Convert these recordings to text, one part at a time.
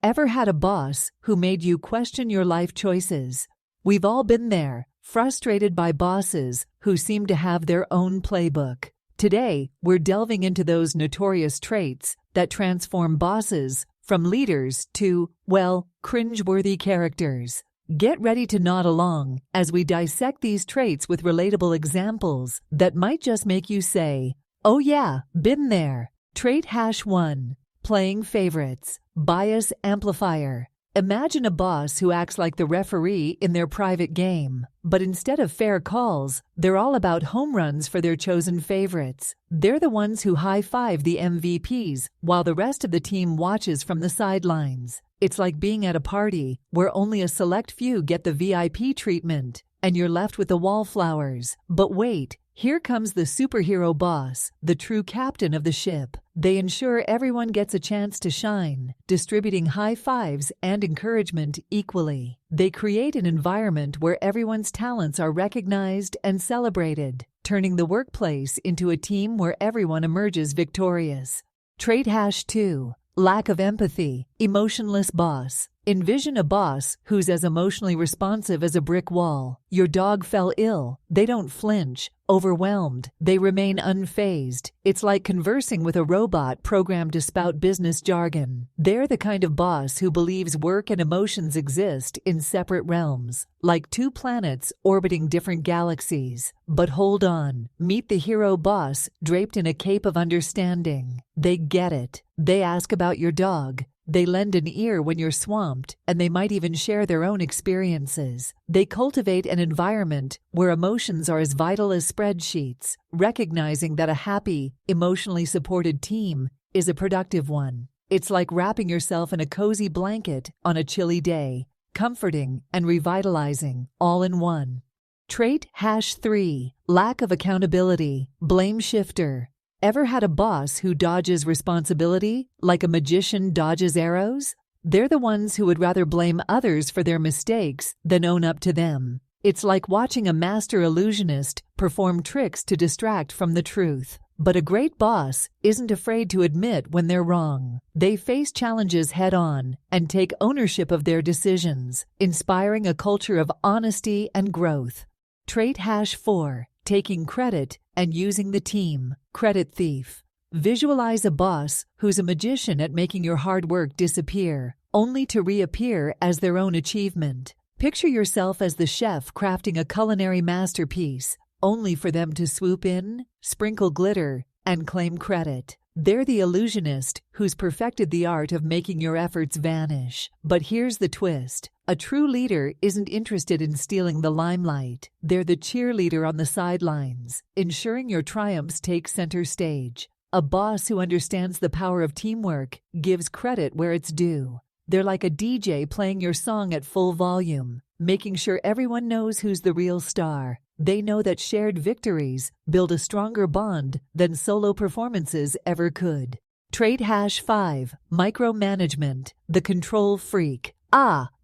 Ever had a boss who made you question your life choices? We've all been there, frustrated by bosses who seem to have their own playbook. Today, we're delving into those notorious traits that transform bosses from leaders to, well, cringeworthy characters. Get ready to nod along as we dissect these traits with relatable examples that might just make you say, "Oh yeah, been there." Trait #1. Playing favorites. Bias amplifier. Imagine a boss who acts like the referee in their private game, but instead of fair calls, they're all about home runs for their chosen favorites. They're the ones who high-five the MVPs while the rest of the team watches from the sidelines. It's like being at a party where only a select few get the VIP treatment, and you're left with the wallflowers. But wait, here comes the superhero boss, the true captain of the ship. They ensure everyone gets a chance to shine, distributing high fives and encouragement equally. They create an environment where everyone's talents are recognized and celebrated, turning the workplace into a team where everyone emerges victorious. Trait #2. Lack of empathy. Emotionless boss. Envision a boss who's as emotionally responsive as a brick wall. Your dog fell ill. They don't flinch. Overwhelmed, they remain unfazed. It's like conversing with a robot programmed to spout business jargon. They're the kind of boss who believes work and emotions exist in separate realms, like two planets orbiting different galaxies. But hold on, meet the hero boss draped in a cape of understanding. They get it. They ask about your dog. They lend an ear when you're swamped, and they might even share their own experiences. They cultivate an environment where emotions are as vital as spreadsheets, recognizing that a happy, emotionally supported team is a productive one. It's like wrapping yourself in a cozy blanket on a chilly day, comforting and revitalizing, all in one. Trait #3. Lack of accountability. Blame shifter. Ever had a boss who dodges responsibility like a magician dodges arrows? They're the ones who would rather blame others for their mistakes than own up to them. It's like watching a master illusionist perform tricks to distract from the truth. But a great boss isn't afraid to admit when they're wrong. They face challenges head-on and take ownership of their decisions, inspiring a culture of honesty and growth. Trait #4. Taking credit and using the team. Credit thief. Visualize a boss who's a magician at making your hard work disappear, only to reappear as their own achievement. Picture yourself as the chef crafting a culinary masterpiece, only for them to swoop in, sprinkle glitter, and claim credit. They're the illusionist who's perfected the art of making your efforts vanish. But here's the twist. A true leader isn't interested in stealing the limelight. They're the cheerleader on the sidelines, ensuring your triumphs take center stage. A boss who understands the power of teamwork gives credit where it's due. They're like a DJ playing your song at full volume, making sure everyone knows who's the real star. They know that shared victories build a stronger bond than solo performances ever could. Trait #5. Micromanagement. The control freak.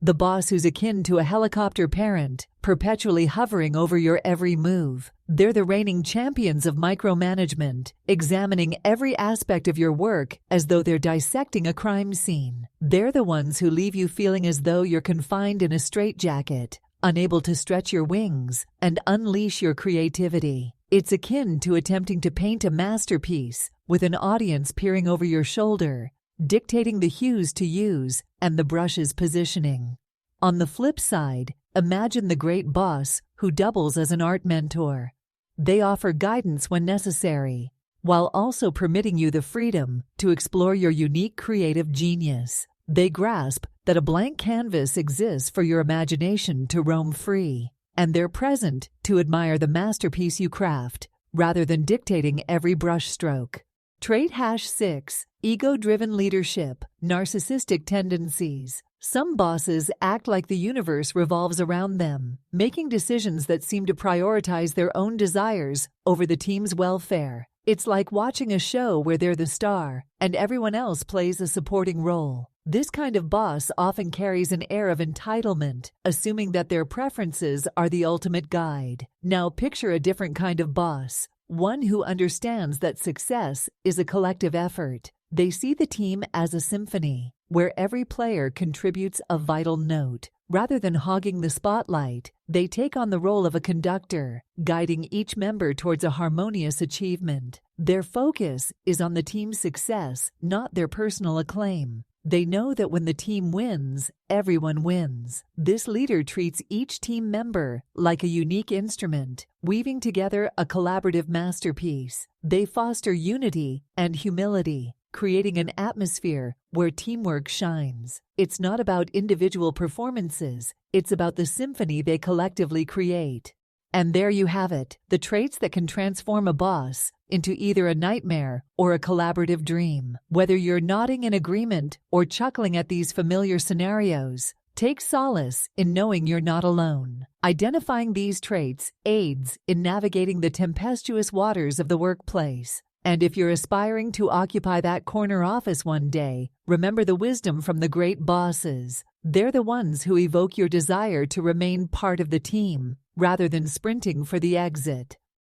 The boss who's akin to a helicopter parent, perpetually hovering over your every move. They're the reigning champions of micromanagement, examining every aspect of your work as though they're dissecting a crime scene. They're the ones who leave you feeling as though you're confined in a straitjacket, unable to stretch your wings and unleash your creativity. It's akin to attempting to paint a masterpiece with an audience peering over your shoulder, dictating the hues to use and the brush's positioning. On the flip side, imagine the great boss who doubles as an art mentor. They offer guidance when necessary, while also permitting you the freedom to explore your unique creative genius. They grasp that a blank canvas exists for your imagination to roam free, and they're present to admire the masterpiece you craft, rather than dictating every brushstroke. Trait #6. Ego-driven leadership. Narcissistic tendencies. Some bosses act like the universe revolves around them, making decisions that seem to prioritize their own desires over the team's welfare. It's like watching a show where they're the star and everyone else plays a supporting role. This kind of boss often carries an air of entitlement, assuming that their preferences are the ultimate guide. Now picture a different kind of boss, one who understands that success is a collective effort. They see the team as a symphony, where every player contributes a vital note. Rather than hogging the spotlight, they take on the role of a conductor, guiding each member towards a harmonious achievement. Their focus is on the team's success, not their personal acclaim. They know that when the team wins, everyone wins. This leader treats each team member like a unique instrument, weaving together a collaborative masterpiece. They foster unity and humility, creating an atmosphere where teamwork shines. It's not about individual performances, it's about the symphony they collectively create. And there you have it, the traits that can transform a boss into either a nightmare or a collaborative dream. Whether you're nodding in agreement or chuckling at these familiar scenarios, take solace in knowing you're not alone. Identifying these traits aids in navigating the tempestuous waters of the workplace. And if you're aspiring to occupy that corner office one day, remember the wisdom from the great bosses. They're the ones who evoke your desire to remain part of the team, rather than sprinting for the exit.